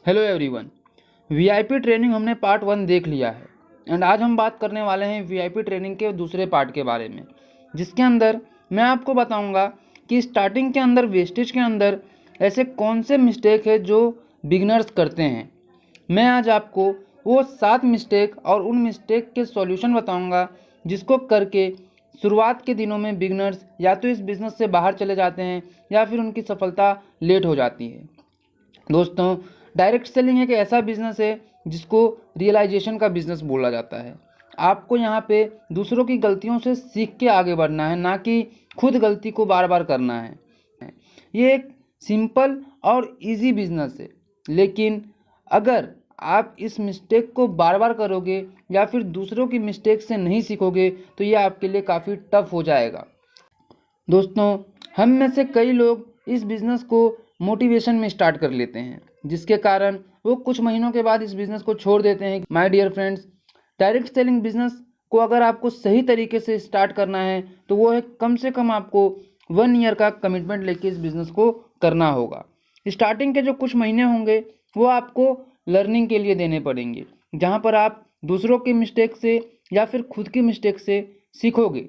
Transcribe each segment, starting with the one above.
Hello everyone. VIP training हमने part 1 देख लिया है एंड आज हम बात करने वाले हैं वीआईपी ट्रेनिंग के दूसरे पार्ट के बारे में, जिसके अंदर मैं आपको बताऊंगा कि स्टार्टिंग के अंदर वेस्टेज के अंदर ऐसे कौन से मिस्टेक है जो बिगनर्स करते हैं। मैं आज आपको वो 7 मिस्टेक और उन मिस्टेक के सॉल्यूशन बताऊंगा जिसको करके शुरुआत के दिनों में बिगनर्स या तो इस बिज़नेस से बाहर चले जाते हैं या फिर उनकी सफलता लेट हो जाती है। दोस्तों, डायरेक्ट सेलिंग एक ऐसा बिजनेस है जिसको रियलाइजेशन का बिजनेस बोला जाता है। आपको यहाँ पे दूसरों की गलतियों से सीख के आगे बढ़ना है, ना कि खुद गलती को बार बार करना है। ये एक सिंपल और इजी बिजनेस है, लेकिन अगर आप इस मिस्टेक को बार बार करोगे या फिर दूसरों की मिस्टेक से नहीं सीखोगे तो ये आपके लिए काफ़ी टफ हो जाएगा। दोस्तों, हम में से कई लोग इस बिज़नेस को मोटिवेशन में स्टार्ट कर लेते हैं, जिसके कारण वो कुछ महीनों के बाद इस बिज़नेस को छोड़ देते हैं। My dear friends, direct selling business को अगर आपको सही तरीके से स्टार्ट करना है तो वो है कम से कम आपको 1 ईयर का कमिटमेंट लेके इस बिज़नेस को करना होगा। स्टार्टिंग के जो कुछ महीने होंगे वो आपको लर्निंग के लिए देने पड़ेंगे, जहाँ पर आप दूसरों की मिस्टेक से या फिर खुद की मिस्टेक से सीखोगे।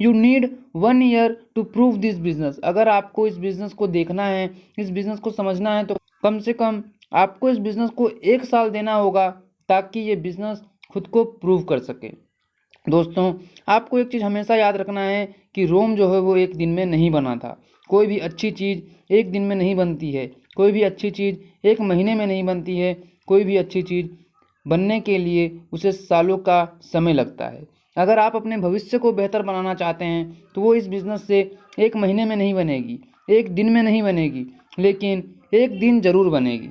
You need 1 year to prove this business. अगर आपको इस बिजनेस को देखना है, इस बिजनेस को समझना है, तो कम से कम आपको इस बिजनेस को 1 साल देना होगा ताकि ये बिजनेस खुद को प्रूव कर सके। दोस्तों, आपको एक चीज़ हमेशा याद रखना है कि रोम जो है वो एक दिन में नहीं बना था। कोई भी अच्छी चीज़ एक दिन में नहीं बनती है, कोई भी अच्छी चीज़ एक महीने में नहीं बनती है, कोई भी अच्छी चीज़ बनने के लिए उसे सालों का समय लगता है। अगर आप अपने भविष्य को बेहतर बनाना चाहते हैं तो वो इस बिज़नेस से एक महीने में नहीं बनेगी, एक दिन में नहीं बनेगी, लेकिन एक दिन ज़रूर बनेगी।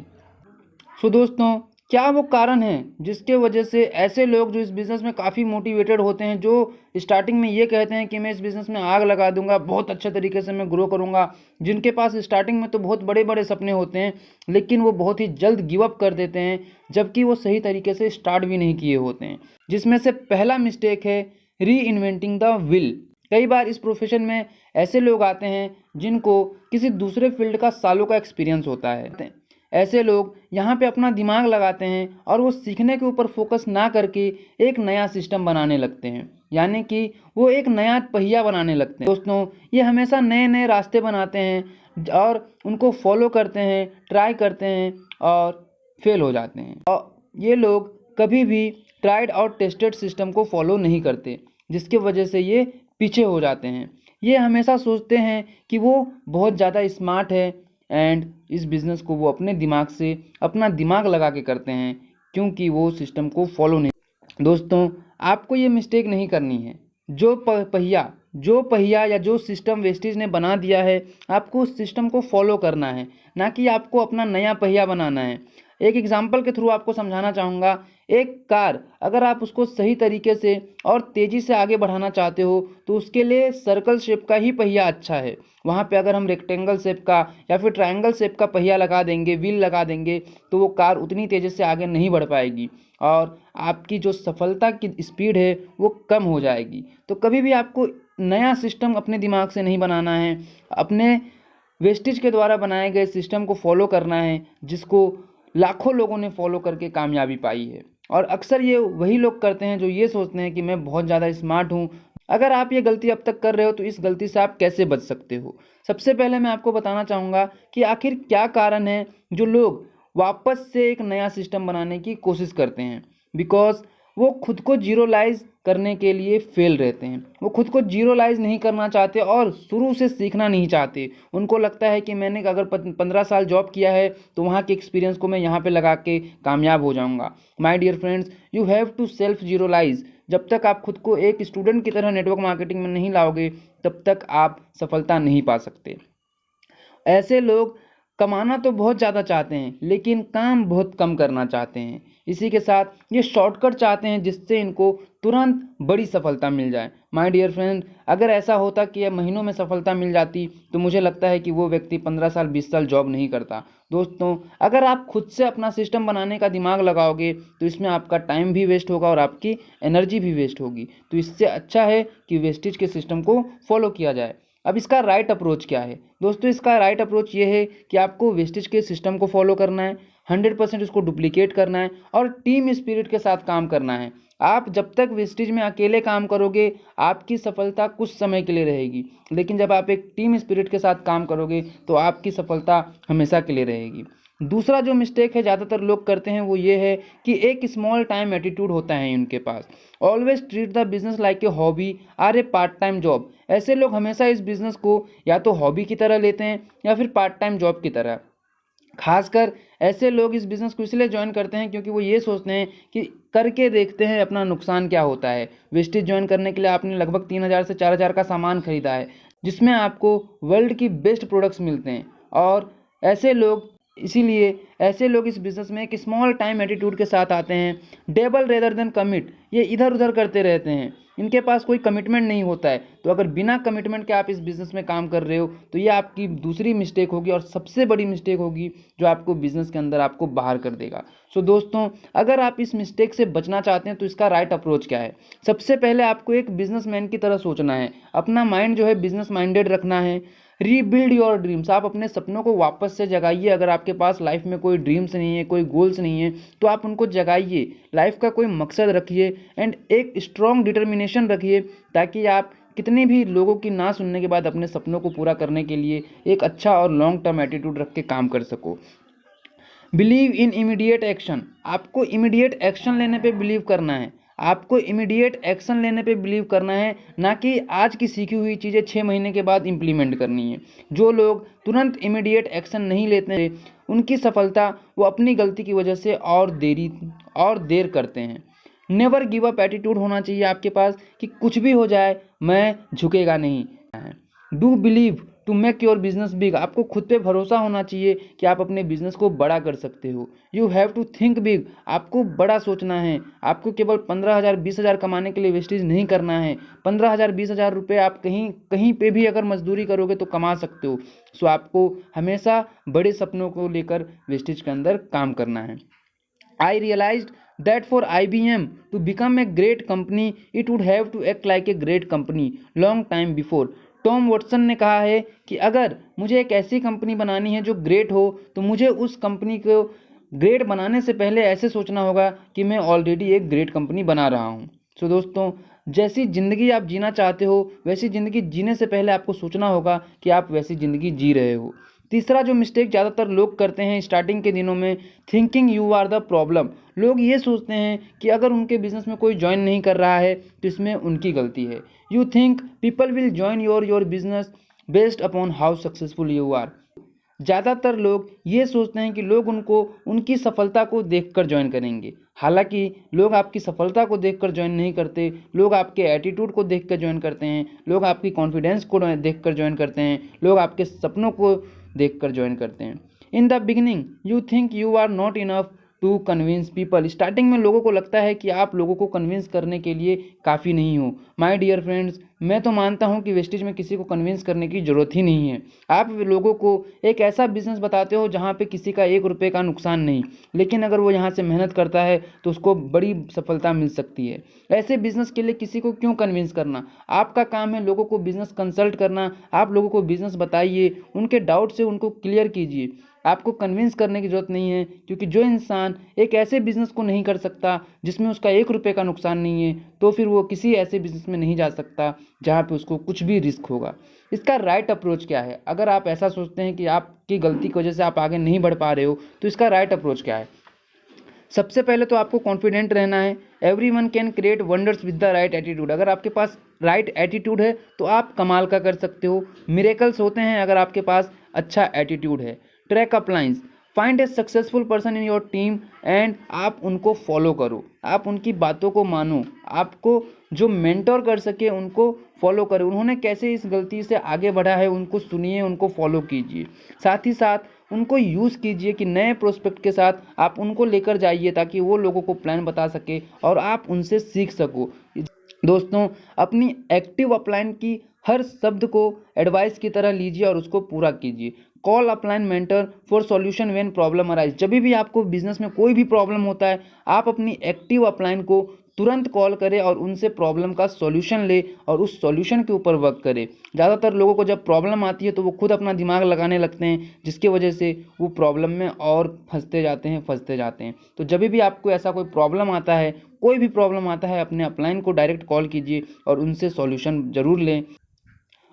सो दोस्तों, क्या वो कारण है जिसके वजह से ऐसे लोग जो इस बिज़नेस में काफ़ी मोटिवेटेड होते हैं, जो स्टार्टिंग में ये कहते हैं कि मैं इस बिज़नेस में आग लगा दूंगा, बहुत अच्छे तरीके से मैं ग्रो करूंगा, जिनके पास स्टार्टिंग में तो बहुत बड़े बड़े सपने होते हैं लेकिन वो बहुत ही जल्द गिव अप कर देते हैं, जबकि वो सही तरीके से स्टार्ट भी नहीं किए होते हैं। जिसमें से पहला मिस्टेक है री इन्वेंटिंग द विल। कई बार इस प्रोफेशन में ऐसे लोग आते हैं जिनको किसी दूसरे फील्ड का सालों का एक्सपीरियंस होता है। ऐसे लोग यहाँ पे अपना दिमाग लगाते हैं और वो सीखने के ऊपर फोकस ना करके एक नया सिस्टम बनाने लगते हैं, यानी कि वो एक नया पहिया बनाने लगते हैं। दोस्तों, ये हमेशा नए नए रास्ते बनाते हैं और उनको फॉलो करते हैं, ट्राई करते हैं और फेल हो जाते हैं। और ये लोग कभी भी ट्राइड और टेस्टेड सिस्टम को फॉलो नहीं करते, जिसके वजह से ये पीछे हो जाते हैं। ये हमेशा सोचते हैं कि वो बहुत ज़्यादा स्मार्ट है एंड इस बिज़नेस को वो अपने दिमाग से अपना दिमाग लगा के करते हैं, क्योंकि वो सिस्टम को फॉलो नहीं। दोस्तों, आपको ये मिस्टेक नहीं करनी है। जो पहिया या जो सिस्टम वेस्टेज ने बना दिया है, आपको उस सिस्टम को फॉलो करना है, ना कि आपको अपना नया पहिया बनाना है। एक एग्जाम्पल के थ्रू आपको समझाना चाहूँगा। एक कार, अगर आप उसको सही तरीके से और तेज़ी से आगे बढ़ाना चाहते हो तो उसके लिए सर्कल शेप का ही पहिया अच्छा है। वहाँ पे अगर हम रेक्टेंगल शेप का या फिर ट्रायंगल शेप का पहिया लगा देंगे, व्हील लगा देंगे, तो वो कार उतनी तेज़ी से आगे नहीं बढ़ पाएगी और आपकी जो सफलता की स्पीड है वो कम हो जाएगी। तो कभी भी आपको नया सिस्टम अपने दिमाग से नहीं बनाना है, अपने वेस्टेज के द्वारा बनाए गए सिस्टम को फॉलो करना है, जिसको लाखों लोगों ने फॉलो करके कामयाबी पाई है। और अक्सर ये वही लोग करते हैं जो ये सोचते हैं कि मैं बहुत ज़्यादा स्मार्ट हूँ। अगर आप ये गलती अब तक कर रहे हो तो इस गलती से आप कैसे बच सकते हो। सबसे पहले मैं आपको बताना चाहूँगा कि आखिर क्या कारण है जो लोग वापस से एक नया सिस्टम बनाने की कोशिश करते हैं। बिकॉज वो खुद को जीरोलाइज करने के लिए फेल रहते हैं। वो खुद को जीरोलाइज नहीं करना चाहते और शुरू से सीखना नहीं चाहते। उनको लगता है कि मैंने अगर 15 साल जॉब किया है तो वहाँ के एक्सपीरियंस को मैं यहाँ पे लगा के कामयाब हो जाऊँगा। My dear friends, you have to self zerolize. जब तक आप खुद को एक स्टूडेंट की तरह नेटवर्क मार्केटिंग में नहीं लाओगे तब तक आप सफलता नहीं पा सकते। ऐसे लोग कमाना तो बहुत ज़्यादा चाहते हैं लेकिन काम बहुत कम करना चाहते हैं। इसी के साथ ये शॉर्टकट चाहते हैं जिससे इनको तुरंत बड़ी सफलता मिल जाए। माय डियर फ्रेंड, अगर ऐसा होता कि यह महीनों में सफलता मिल जाती तो मुझे लगता है कि वो व्यक्ति 15 साल 20 साल जॉब नहीं करता। दोस्तों, अगर आप खुद से अपना सिस्टम बनाने का दिमाग लगाओगे तो इसमें आपका टाइम भी वेस्ट होगा और आपकी एनर्जी भी वेस्ट होगी। तो इससे अच्छा है कि वेस्टेज के सिस्टम को फॉलो किया जाए। अब इसका राइट अप्रोच क्या है? दोस्तों, इसका राइट अप्रोच ये है कि आपको वेस्टेज के सिस्टम को फॉलो करना है। 100% उसको डुप्लीकेट करना है और टीम स्पिरिट के साथ काम करना है। आप जब तक वेस्टेज में अकेले काम करोगे, आपकी सफलता कुछ समय के लिए रहेगी, लेकिन जब आप एक टीम स्पिरिट के साथ काम करोगे तो आपकी सफलता हमेशा के लिए रहेगी। दूसरा जो मिस्टेक है ज़्यादातर लोग करते हैं वो ये है कि एक स्मॉल टाइम एटीट्यूड होता है उनके पास। Always treat the business like a hobby or a part time job. ऐसे लोग हमेशा इस बिजनेस को या तो हॉबी की तरह लेते हैं या फिर पार्ट टाइम जॉब की तरह। खासकर ऐसे लोग इस बिज़नेस को इसलिए ज्वाइन करते हैं क्योंकि वो ये सोचते हैं कि करके देखते हैं अपना नुकसान क्या होता है। वेस्टेज ज्वाइन करने के लिए आपने लगभग 3000 से 4000 का सामान खरीदा है, जिसमें आपको वर्ल्ड की बेस्ट प्रोडक्ट्स मिलते हैं और ऐसे लोग इसीलिए ऐसे लोग इस बिज़नेस में एक स्मॉल टाइम एटीट्यूड के साथ आते हैं। डेबल रेदर देन कमिट, ये इधर उधर करते रहते हैं, इनके पास कोई कमिटमेंट नहीं होता है। तो अगर बिना कमिटमेंट के आप इस बिज़नेस में काम कर रहे हो तो ये आपकी दूसरी मिस्टेक होगी और सबसे बड़ी मिस्टेक होगी जो आपको बिज़नेस के अंदर आपको बाहर कर देगा। सो दोस्तों, अगर आप इस मिस्टेक से बचना चाहते हैं तो इसका राइट अप्रोच क्या है? सबसे पहले आपको एक बिजनेसमैन की तरह सोचना है, अपना माइंड जो है बिजनेस माइंडेड रखना है। रीबिल्ड योर ड्रीम्स, आप अपने सपनों को वापस से जगाइए। अगर आपके पास लाइफ में कोई ड्रीम्स नहीं है, कोई गोल्स नहीं है, तो आप उनको जगाइए। लाइफ का कोई मकसद रखिए एंड एक स्ट्रॉन्ग डिटर्मिनेशन रखिए, ताकि आप कितने भी लोगों की ना सुनने के बाद अपने सपनों को पूरा करने के लिए एक अच्छा और लॉन्ग टर्म एटीट्यूड रख के काम कर सको। बिलीव इन इमीडिएट एक्शन, आपको इमीडिएट एक्शन लेने पे बिलीव करना है। आपको इमीडिएट एक्शन लेने पे बिलीव करना है, ना कि आज की सीखी हुई चीज़ें 6 महीने के बाद इम्प्लीमेंट करनी है। जो लोग तुरंत इमीडिएट एक्शन नहीं लेते उनकी सफलता वो अपनी गलती की वजह से और देर करते हैं। नेवर गिव अप एटीट्यूड होना चाहिए आपके पास कि कुछ भी हो जाए मैं झुकेगा नहीं। Do believe to make your business big, आपको खुद पे भरोसा होना चाहिए कि आप अपने बिजनेस को बड़ा कर सकते हो। You have to think big, आपको बड़ा सोचना है। आपको केवल 15,000 20,000 कमाने के लिए वेस्टेज नहीं करना है। 15,000 20,000 रुपये आप कहीं कहीं पे भी अगर मजदूरी करोगे तो कमा सकते हो। सो आपको हमेशा बड़े सपनों को लेकर वेस्टेज के अंदर काम करना है। I realized that for IBM to become a great company, it would have to act like a great company long time before. Tom Watson ने कहा है कि अगर मुझे एक ऐसी कंपनी बनानी है जो ग्रेट हो, तो मुझे उस कंपनी को ग्रेट बनाने से पहले ऐसे सोचना होगा कि मैं ऑलरेडी एक ग्रेट कंपनी बना रहा हूँ। सो दोस्तों, जैसी ज़िंदगी आप जीना चाहते हो वैसी ज़िंदगी जीने से पहले आपको सोचना होगा कि आप वैसी ज़िंदगी जी रहे हो। तीसरा जो मिस्टेक ज़्यादातर लोग करते हैं स्टार्टिंग के दिनों में, thinking you are the problem. लोग ये सोचते हैं कि अगर उनके बिजनेस में कोई ज्वाइन नहीं कर रहा है तो इसमें उनकी गलती है। You think people will join your business based upon how successful you are. ज़्यादातर लोग ये सोचते हैं कि लोग उनको उनकी सफलता को देखकर ज्वाइन करेंगे। हालांकि लोग आपकी सफलता को देखकर ज्वाइन नहीं करते, लोग आपके एटीट्यूड को देखकर ज्वाइन करते हैं, लोग आपकी कॉन्फिडेंस को देखकर ज्वाइन करते हैं, लोग आपके सपनों को देखकर ज्वाइन करते हैं। In the beginning you think you are not enough to convince people, starting में लोगों को लगता है कि आप लोगों को कन्विंस करने के लिए काफ़ी नहीं हो। माय डियर फ्रेंड्स, मैं तो मानता हूं कि वेस्टेज में किसी को कन्विंस करने की ज़रूरत ही नहीं है। आप लोगों को एक ऐसा बिजनेस बताते हो जहां पे किसी का 1 रुपये का नुकसान नहीं, लेकिन अगर वो यहां से मेहनत करता है तो उसको बड़ी सफलता मिल सकती है। ऐसे बिजनेस के लिए किसी को क्यों कन्विंस करना? आपका काम है लोगों को बिजनेस कंसल्ट करना। आप लोगों को बिजनेस बताइए, उनके डाउट से उनको क्लियर कीजिए। आपको कन्विंस करने की ज़रूरत नहीं है, क्योंकि जो इंसान एक ऐसे बिज़नेस को नहीं कर सकता जिसमें उसका 1 रुपये का नुकसान नहीं है, तो फिर वो किसी ऐसे बिज़नेस में नहीं जा सकता जहाँ पे उसको कुछ भी रिस्क होगा। इसका राइट अप्रोच क्या है? अगर आप ऐसा सोचते हैं कि आपकी गलती की वजह से आप आगे नहीं बढ़ पा रहे हो, तो इसका राइट अप्रोच क्या है? सबसे पहले तो आपको कॉन्फिडेंट रहना है। Everyone can create wonders with the right attitude. अगर आपके पास राइट एटीट्यूड है तो आप कमाल का कर सकते हो। मिरेकल्स होते हैं अगर आपके पास अच्छा एटीट्यूड है। Track अपलाइंस, find A successful person in your team and आप उनको फॉलो करो, आप उनकी बातों को मानो। आपको जो मेंटोर कर सके उनको फॉलो करो, उन्होंने कैसे इस गलती से आगे बढ़ा है उनको सुनिए, उनको फॉलो कीजिए। साथ ही साथ उनको यूज़ कीजिए कि नए प्रोस्पेक्ट के साथ आप उनको लेकर जाइए, ताकि वो लोगों को प्लान बता सके और आप उनसे सीख सको। दोस्तों, अपनी एक्टिव अपलाइन की हर शब्द को एडवाइस की तरह लीजिए और उसको पूरा कीजिए। Call upline mentor for solution when problem arise. जब भी आपको बिजनेस में कोई भी प्रॉब्लम होता है, आप अपनी एक्टिव अपलाइन को तुरंत कॉल करे और उनसे प्रॉब्लम का सॉल्यूशन ले और उस सॉल्यूशन के ऊपर वर्क करे। ज़्यादातर लोगों को जब प्रॉब्लम आती है तो वो खुद अपना दिमाग लगाने लगते हैं, जिसकी वजह से वो प्रॉब्लम में और फंसते जाते हैं। तो जब भी आपको ऐसा कोई प्रॉब्लम आता है, कोई भी प्रॉब्लम आता है, अपने अपलाइन को डायरेक्ट कॉल कीजिए और उनसे सॉल्यूशन ज़रूर लें।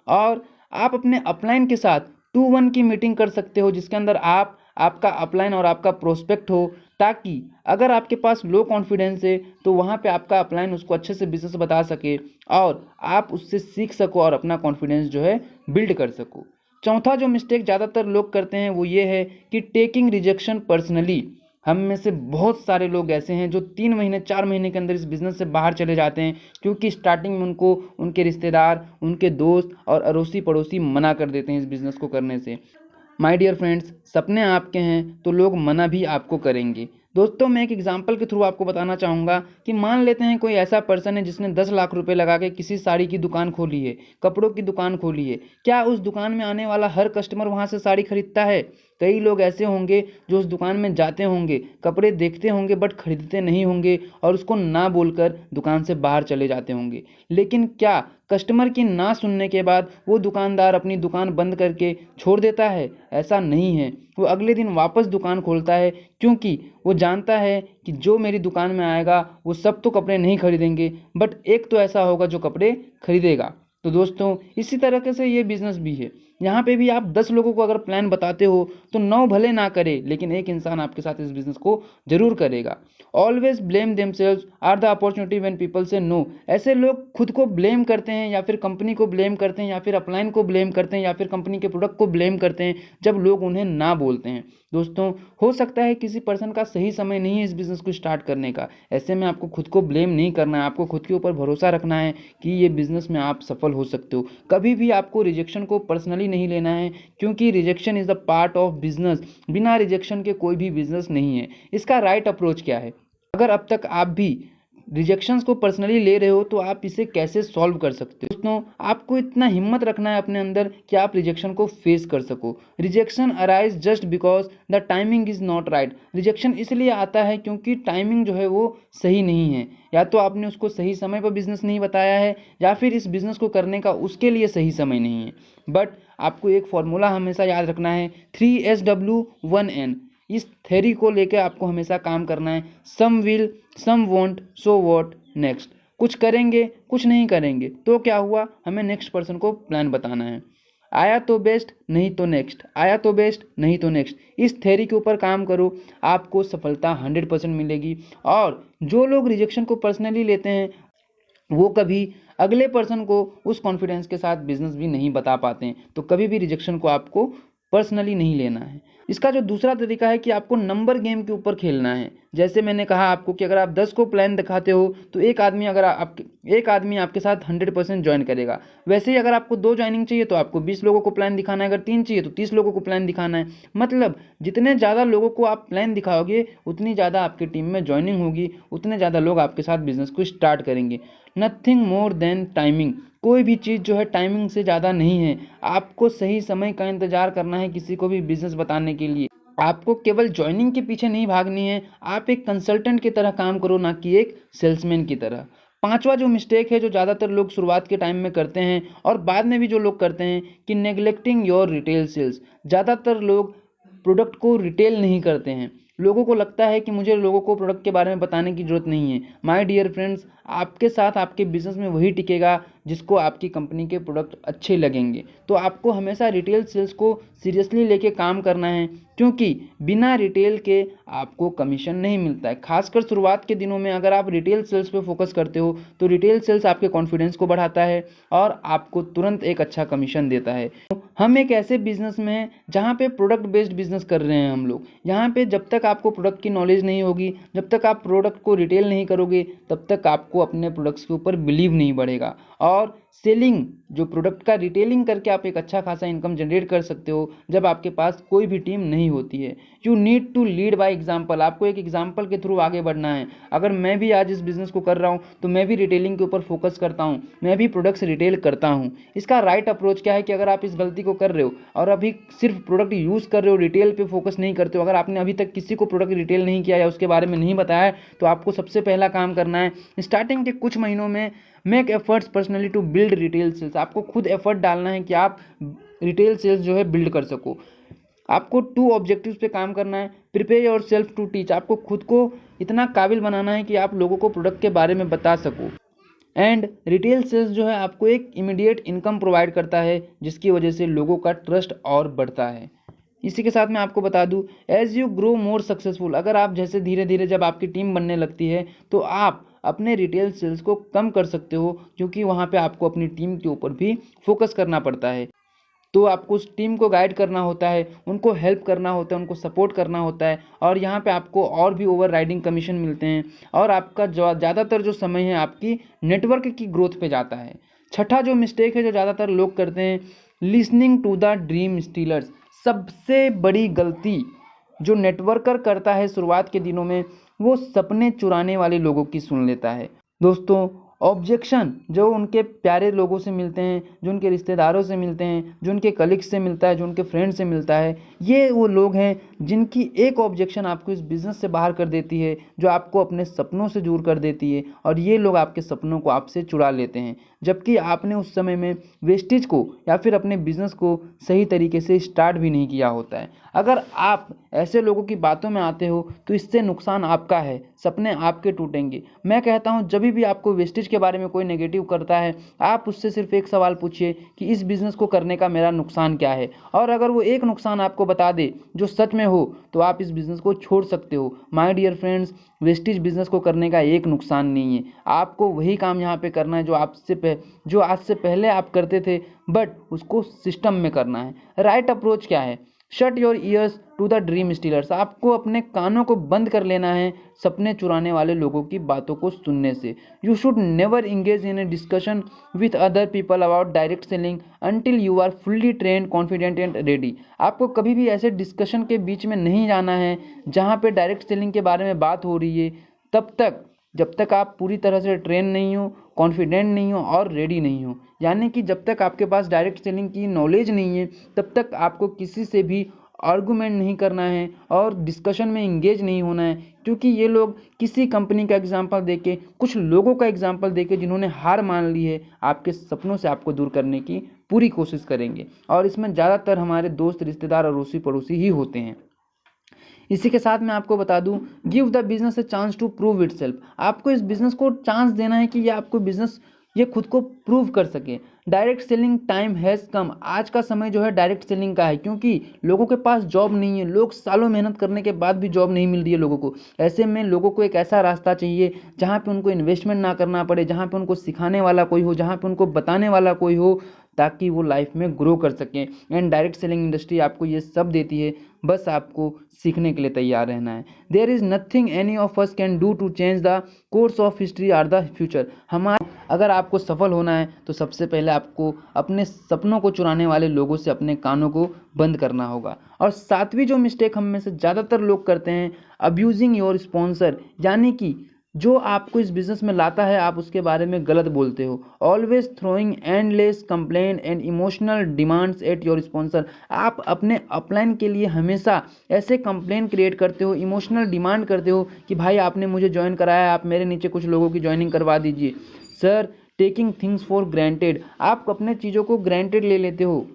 और आप अपने अपलाइन के साथ 2-1 की मीटिंग कर सकते हो, जिसके अंदर आपका अपलाइन और आपका प्रोस्पेक्ट हो, ताकि अगर आपके पास लो कॉन्फिडेंस है तो वहाँ पे आपका अपलाइन उसको अच्छे से बिजनेस बता सके और आप उससे सीख सको और अपना कॉन्फिडेंस जो है बिल्ड कर सको। चौथा जो मिस्टेक ज़्यादातर लोग करते हैं वो ये है कि टेकिंग रिजेक्शन पर्सनली। हम में से बहुत सारे लोग ऐसे हैं जो 3 महीने 4 महीने के अंदर इस बिज़नेस से बाहर चले जाते हैं, क्योंकि स्टार्टिंग में उनको उनके रिश्तेदार, उनके दोस्त और अड़ोसी पड़ोसी मना कर देते हैं इस बिज़नेस को करने से। माय डियर फ्रेंड्स, सपने आपके हैं तो लोग मना भी आपको करेंगे। दोस्तों, मैं एक एग्जांपल के थ्रू आपको बताना चाहूँगा कि मान लेते हैं कोई ऐसा पर्सन है जिसने 10 लाख रुपए लगा के किसी साड़ी की दुकान खोली है, कपड़ों की दुकान खोली है। क्या उस दुकान में आने वाला हर कस्टमर वहाँ से साड़ी खरीदता है? कई लोग ऐसे होंगे जो उस दुकान में जाते होंगे, कपड़े देखते होंगे बट खरीदते नहीं होंगे और उसको ना बोलकर दुकान से बाहर चले जाते होंगे। लेकिन क्या कस्टमर की ना सुनने के बाद वो दुकानदार अपनी दुकान बंद करके छोड़ देता है? ऐसा नहीं है। वो अगले दिन वापस दुकान खोलता है, क्योंकि वो जानता है कि जो मेरी दुकान में आएगा वो सब तो कपड़े नहीं खरीदेंगे, बट एक तो ऐसा होगा जो कपड़े खरीदेगा। तो दोस्तों, इसी तरीके से ये बिज़नेस भी है। यहाँ पे भी आप 10 लोगों को अगर प्लान बताते हो तो 9 भले ना करे, लेकिन एक इंसान आपके साथ इस बिज़नेस को ज़रूर करेगा। Always blame themselves are the opportunity when people say no. ऐसे लोग खुद को ब्लेम करते हैं या फिर कंपनी को ब्लेम करते हैं या फिर अपलाइन को ब्लेम करते हैं या फिर कंपनी के प्रोडक्ट को ब्लेम करते हैं जब लोग उन्हें ना बोलते हैं। दोस्तों, हो सकता है किसी पर्सन का सही समय नहीं है इस बिज़नेस को स्टार्ट करने का। ऐसे में आपको खुद को ब्लेम नहीं करना है, आपको खुद के ऊपर भरोसा रखना है कि ये बिज़नेस में आप सफल हो सकते हो। कभी भी आपको रिजेक्शन को पर्सनली नहीं लेना है, क्योंकि rejection is the part of business. बिना रिजेक्शन के कोई भी बिज़नेस नहीं है। इसका राइट अप्रोच क्या है? अगर अब तक आप भी रिजेक्शंस को पर्सनली ले रहे हो तो आप इसे कैसे सॉल्व कर सकते हो? दोस्तों, आपको इतना हिम्मत रखना है अपने अंदर कि आप रिजेक्शन को फेस कर सको। Rejection arise just because the timing is not right. Rejection इसलिए आता है क्योंकि टाइमिंग जो है वो सही नहीं है। या तो आपने उसको सही समय पर बिजनेस नहीं बताया है, या फिर इस बिज़नेस को करने का उसके लिए सही समय नहीं है। बट आपको एक फॉर्मूला हमेशा याद रखना है, 3SW1N। इस थ्योरी को लेकर आपको हमेशा काम करना है। Some will, some won't, so what next. कुछ करेंगे, कुछ नहीं करेंगे, तो क्या हुआ? हमें नेक्स्ट पर्सन को प्लान बताना है। आया तो बेस्ट, नहीं तो नेक्स्ट, आया तो बेस्ट, नहीं तो नेक्स्ट। इस थ्योरी के ऊपर काम करो, आपको सफलता 100% मिलेगी। और जो लोग रिजेक्शन को पर्सनली लेते हैं वो कभी अगले पर्सन को उस कॉन्फिडेंस के साथ बिजनेस भी नहीं बता पाते हैं। तो कभी भी रिजेक्शन को आपको पर्सनली नहीं लेना है। इसका जो दूसरा तरीका है कि आपको नंबर गेम के ऊपर खेलना है। जैसे मैंने कहा आपको कि अगर आप 10 को प्लान दिखाते हो तो एक आदमी आपके साथ 100% ज्वाइन करेगा। वैसे ही अगर आपको 2 ज्वाइनिंग चाहिए तो आपको 20 लोगों को प्लान दिखाना है, अगर 3 चाहिए तो 30 लोगों को प्लान दिखाना है। मतलब जितने ज़्यादा लोगों को आप प्लान दिखाओगे उतनी ज़्यादा आपकी टीम में ज्वाइनिंग होगी, उतने ज़्यादा लोग आपके साथ बिजनेस को स्टार्ट करेंगे। Nothing more than timing. कोई भी चीज़ जो है टाइमिंग से ज़्यादा नहीं है। आपको सही समय का इंतज़ार करना है किसी को भी बिज़नेस बताने के लिए। आपको केवल जॉइनिंग के पीछे नहीं भागनी है, आप एक कंसल्टेंट की तरह काम करो, ना कि एक सेल्समैन की तरह। पाँचवा जो मिस्टेक है जो ज़्यादातर लोग शुरुआत के टाइम में करते हैं और बाद में भी जो लोग करते हैं कि नेग्लेक्टिंग योर रिटेल सेल्स। ज़्यादातर लोग प्रोडक्ट को रिटेल नहीं करते हैं। लोगों को लगता है कि मुझे लोगों को प्रोडक्ट के बारे में बताने की ज़रूरत नहीं है। माय डियर फ्रेंड्स, आपके साथ आपके बिज़नेस में वही टिकेगा जिसको आपकी कंपनी के प्रोडक्ट अच्छे लगेंगे। तो आपको हमेशा रिटेल सेल्स को सीरियसली लेके काम करना है, क्योंकि बिना रिटेल के आपको कमीशन नहीं मिलता है। खासकर शुरुआत के दिनों में अगर आप रिटेल सेल्स पे फोकस करते हो तो रिटेल सेल्स आपके कॉन्फिडेंस को बढ़ाता है और आपको तुरंत एक अच्छा कमीशन देता है। हम एक ऐसे बिजनेस में हैं जहाँ पे प्रोडक्ट बेस्ड बिजनेस कर रहे हैं हम लोग। यहाँ पे जब तक आपको प्रोडक्ट की नॉलेज नहीं होगी, जब तक आप प्रोडक्ट को रिटेल नहीं करोगे, तब तक आपको अपने प्रोडक्ट्स के ऊपर बिलीव नहीं बढ़ेगा। और सेलिंग जो प्रोडक्ट का रिटेलिंग करके आप एक अच्छा खासा इनकम जनरेट कर सकते हो जब आपके पास कोई भी टीम नहीं होती है। You need to lead by example, आपको एक एग्जाम्पल के थ्रू आगे बढ़ना है। अगर मैं भी आज इस बिज़नेस को कर रहा हूँ तो मैं भी रिटेलिंग के ऊपर फोकस करता हूँ, मैं भी प्रोडक्ट्स रिटेल करता हूँ। इसका राइट अप्रोच क्या है कि अगर आप इस गलती को कर रहे हो और अभी सिर्फ प्रोडक्ट यूज़ कर रहे हो, रिटेल पे फोकस नहीं करते हो, अगर आपने अभी तक किसी को प्रोडक्ट रिटेल नहीं किया या उसके बारे में नहीं बताया है, तो आपको सबसे पहला काम करना है स्टार्टिंग के कुछ महीनों में make efforts personally to build retail sales. आपको खुद एफर्ट डालना है कि आप रिटेल सेल्स जो है बिल्ड कर सको। आपको 2 ऑब्जेक्टिव्स पे काम करना है, prepare yourself to teach, आपको खुद को इतना काबिल बनाना है कि आप लोगों को प्रोडक्ट के बारे में बता सको। एंड रिटेल सेल्स जो है आपको एक इमीडिएट इनकम प्रोवाइड करता है जिसकी वजह से लोगों का ट्रस्ट और बढ़ता है। इसी के साथ मैं आपको बता दूं, as you grow more successful, अगर आप जैसे धीरे धीरे जब आपकी टीम बनने लगती है तो आप अपने रिटेल सेल्स को कम कर सकते हो, क्योंकि वहाँ पे आपको अपनी टीम के ऊपर भी फोकस करना पड़ता है। तो आपको उस टीम को गाइड करना होता है, उनको हेल्प करना होता है, उनको सपोर्ट करना होता है, और यहाँ पे आपको और भी ओवर राइडिंग कमीशन मिलते हैं, और आपका जो ज़्यादातर जो समय है आपकी नेटवर्क की ग्रोथ पे जाता है। छठा जो मिस्टेक है जो ज़्यादातर लोग करते हैं, listening to the dream stealers. सबसे बड़ी गलती जो नेटवर्कर करता है शुरुआत के दिनों में, वो सपने चुराने वाले लोगों की सुन लेता है। दोस्तों, ऑब्जेक्शन जो उनके प्यारे लोगों से मिलते हैं, जो उनके रिश्तेदारों से मिलते हैं, जो उनके कलीग्स से मिलता है, जो उनके फ्रेंड से मिलता है, ये वो लोग हैं जिनकी एक ऑब्जेक्शन आपको इस बिज़नेस से बाहर कर देती है, जो आपको अपने सपनों से दूर कर देती है, और ये लोग आपके सपनों को आपसे चुरा लेते हैं, जबकि आपने उस समय में वेस्टेज को या फिर अपने बिज़नेस को सही तरीके से स्टार्ट भी नहीं किया होता है। अगर आप ऐसे लोगों की बातों में आते हो तो इससे नुकसान आपका है, सपने आपके टूटेंगे। मैं कहता हूँ जब भी आपको वेस्टेज के बारे में कोई नेगेटिव करता है, आप उससे सिर्फ एक सवाल पूछिए कि इस बिज़नेस को करने का मेरा नुकसान क्या है, और अगर वो एक नुकसान आपको बता दे जो सच में हो तो आप इस बिज़नेस को छोड़ सकते हो। My dear friends, wastage business को करने का एक नुकसान नहीं है। आपको वही काम यहाँ पे करना है जो आज से पहले आप करते थे, बट उसको सिस्टम में करना है। राइट अप्रोच क्या है? Shut your ears to the dream stealers, आपको अपने कानों को बंद कर लेना है सपने चुराने वाले लोगों की बातों को सुनने से। You should never engage in a discussion with other people about direct selling until you are fully trained, confident and ready. आपको कभी भी ऐसे डिस्कशन के बीच में नहीं जाना है जहाँ पे डायरेक्ट सेलिंग के बारे में बात हो रही है, तब तक जब तक आप पूरी तरह से ट्रेन नहीं हो, कॉन्फिडेंट नहीं हो और रेडी नहीं हो। यानी कि जब तक आपके पास डायरेक्ट सेलिंग की नॉलेज नहीं है तब तक आपको किसी से भी आर्गूमेंट नहीं करना है और डिस्कशन में इंगेज नहीं होना है, क्योंकि ये लोग किसी कंपनी का एग्जांपल देके, कुछ लोगों का एग्जांपल देके जिन्होंने हार मान ली है, आपके सपनों से आपको दूर करने की पूरी कोशिश करेंगे, और इसमें ज़्यादातर हमारे दोस्त, रिश्तेदार और अड़ोसी पड़ोसी ही होते हैं। इसी के साथ मैं आपको बता दूं, give the business a chance to prove itself. आपको इस बिजनेस को चांस देना है कि ये आपको बिजनेस ये खुद को प्रूव कर सके। Direct selling time has come, आज का समय जो है डायरेक्ट सेलिंग का है, क्योंकि लोगों के पास जॉब नहीं है, लोग सालों मेहनत करने के बाद भी जॉब नहीं मिल रही है लोगों को। ऐसे में लोगों को एक ऐसा रास्ता चाहिए जहाँ पे उनको इन्वेस्टमेंट ना करना पड़े, जहाँ पे उनको सिखाने वाला कोई हो, जहाँ पे उनको बताने वाला कोई हो, ताकि वो लाइफ में ग्रो कर सकें। एंड डायरेक्ट सेलिंग इंडस्ट्री आपको ये सब देती है, बस आपको सीखने के लिए तैयार रहना है। There is nothing any of us can do to change the course of history or the future. अगर आपको सफल होना है तो सबसे पहले आपको अपने सपनों को चुराने वाले लोगों से अपने कानों को बंद करना होगा। और सातवीं जो मिस्टेक हम में से ज़्यादातर लोग करते हैं, अब्यूजिंग योर स्पॉन्सर, यानी कि जो आपको इस बिज़नेस में लाता है आप उसके बारे में गलत बोलते हो। Always throwing endless complaint and emotional demands at your sponsor. आप अपने अपलाइन के लिए हमेशा ऐसे कंप्लेंट क्रिएट करते हो, इमोशनल डिमांड करते हो कि भाई आपने मुझे ज्वाइन कराया, आप मेरे नीचे कुछ लोगों की ज्वाइनिंग करवा दीजिए। Sir, taking things for granted, आप अपने चीज़ों को ग्रांटेड ले लेते हो।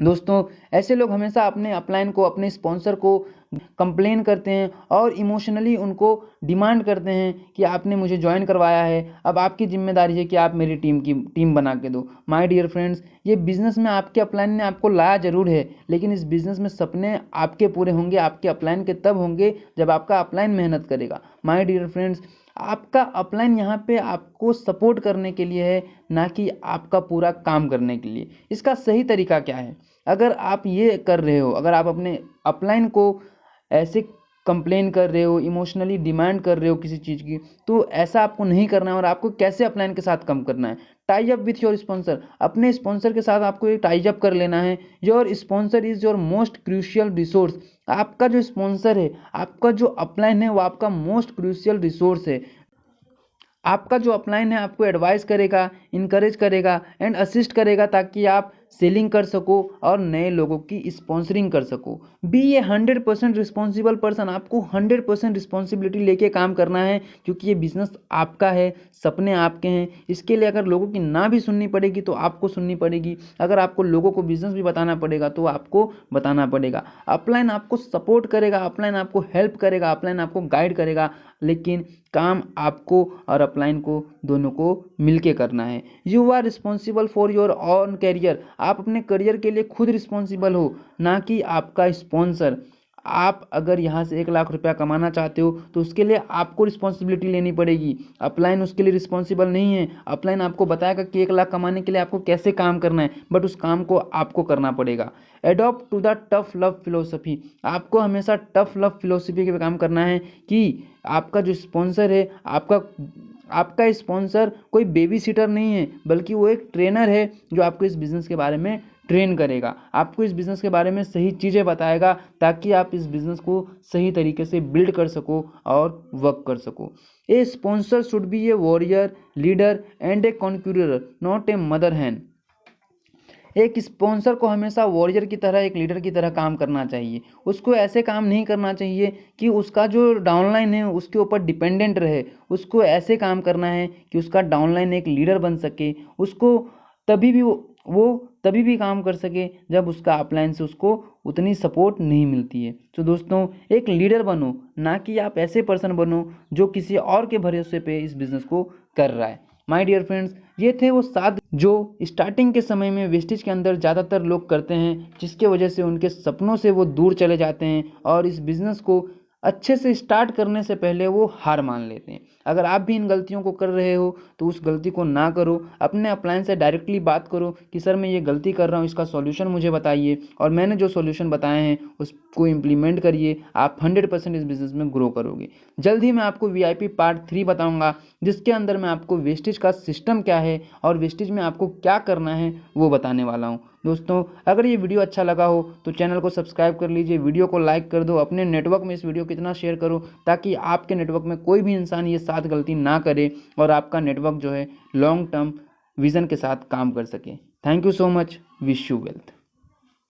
दोस्तों, ऐसे लोग हमेशा अपने अपलाइन को, अपने स्पॉन्सर को कंप्लेन करते हैं और इमोशनली उनको डिमांड करते हैं कि आपने मुझे ज्वाइन करवाया है, अब आपकी जिम्मेदारी है कि आप मेरी टीम बना के दो। माय डियर फ्रेंड्स, ये बिज़नेस में आपके अपलाइन ने आपको लाया ज़रूर है, लेकिन इस बिज़नेस में सपने आपके पूरे होंगे, आपके अपलाइन के तब होंगे जब आपका अपलाइन मेहनत करेगा। माय डियर फ्रेंड्स, आपका अपलाइन यहाँ पे आपको सपोर्ट करने के लिए है, ना कि आपका पूरा काम करने के लिए। इसका सही तरीका क्या है? अगर आप ये कर रहे हो, अगर आप अपने अपलाइन को ऐसे कंप्लेन कर रहे हो, इमोशनली डिमांड कर रहे हो किसी चीज़ की, तो ऐसा आपको नहीं करना है। और आपको कैसे अपलाइन के साथ कम करना है, tie up with your sponsor. अपने स्पॉन्सर के साथ आपको एक टाई अप कर लेना है। Your sponsor is your most crucial resource. आपका जो स्पॉन्सर है, आपका जो अपलाइन है, वो आपका मोस्ट क्रूशियल रिसोर्स है। आपका जो अपलाइन है आपको एडवाइस करेगा, इनकरेज करेगा एंड असिस्ट करेगा, ताकि आप सेलिंग कर सको और नए लोगों की स्पॉन्सरिंग कर सको। बी ए 100% रिस्पॉन्सिबल पर्सन। आपको 100% रिस्पॉन्सिबिलिटी लेके काम करना है, क्योंकि ये बिजनेस आपका है, सपने आपके हैं। इसके लिए अगर लोगों की ना भी सुननी पड़ेगी तो आपको सुननी पड़ेगी। अगर आपको लोगों को बिजनेस भी बताना पड़ेगा तो आपको बताना पड़ेगा। अपलाइन आपको सपोर्ट करेगा, अपलाइन आपको हेल्प करेगा, अपलाइन आपको गाइड करेगा, लेकिन काम आपको और अपलाइन को दोनों को मिलके करना है। You are responsible for your own career. आप अपने करियर के लिए खुद रिस्पॉन्सिबल हो, ना कि आपका स्पॉन्सर। आप अगर यहाँ से 1 लाख रुपया कमाना चाहते हो तो उसके लिए आपको रिस्पॉन्सिबिलिटी लेनी पड़ेगी। अपलाइन उसके लिए रिस्पॉन्सिबल नहीं है। अपलाइन आपको बताएगा कि 1 लाख कमाने के लिए आपको कैसे काम करना है, बट उस काम को आपको करना पड़ेगा। Adopt to the tough love philosophy. आपको हमेशा टफ लव फिलोसफी पे काम करना है कि आपका जो स्पॉन्सर है, आपका स्पॉन्सर कोई बेबी सीटर नहीं है, बल्कि वो एक ट्रेनर है जो आपको इस बिज़नेस के बारे में ट्रेन करेगा, आपको इस बिज़नेस के बारे में सही चीज़ें बताएगा, ताकि आप इस बिज़नेस को सही तरीके से बिल्ड कर सको और वर्क कर सको। A sponsor should be a warrior, leader and a conqueror, not a mother hen. एक स्पॉन्सर को हमेशा वॉरियर की तरह, एक लीडर की तरह काम करना चाहिए। उसको ऐसे काम नहीं करना चाहिए कि उसका जो डाउनलाइन है उसके ऊपर डिपेंडेंट रहे। उसको ऐसे काम करना है कि उसका डाउनलाइन एक लीडर बन सके। उसको तभी भी वो तभी भी काम कर सके जब उसका अपलाइन से उसको उतनी सपोर्ट नहीं मिलती है। तो दोस्तों, एक लीडर बनो, ना कि आप ऐसे पर्सन बनो जो किसी और के भरोसे पे इस बिज़नेस को कर रहा है। माय डियर फ्रेंड्स, ये थे वो 7 जो स्टार्टिंग के समय में वेस्टेज के अंदर ज़्यादातर लोग करते हैं, जिसके वजह से उनके सपनों से वो दूर चले जाते हैं और इस बिज़नेस को अच्छे से स्टार्ट करने से पहले वो हार मान लेते हैं। अगर आप भी इन गलतियों को कर रहे हो तो उस गलती को ना करो। अपने अपलाइन से डायरेक्टली बात करो कि सर मैं ये गलती कर रहा हूँ, इसका सॉल्यूशन मुझे बताइए, और मैंने जो सॉल्यूशन बताए हैं उसको इम्प्लीमेंट करिए। आप 100% इस बिज़नेस में ग्रो करोगे। जल्द ही मैं आपको VIP पार्ट 3 बताऊँगा, जिसके अंदर मैं आपको वेस्टेज का सिस्टम क्या है और वेस्टेज में आपको क्या करना है वो बताने वाला हूँ। दोस्तों, अगर ये वीडियो अच्छा लगा हो तो चैनल को सब्सक्राइब कर लीजिए, वीडियो को लाइक कर दो, अपने नेटवर्क में इस वीडियो को इतना शेयर करो ताकि आपके नेटवर्क में कोई भी इंसान ये 7 गलती ना करे और आपका नेटवर्क जो है लॉन्ग टर्म विज़न के साथ काम कर सके। Thank you so much. Wish you wealth.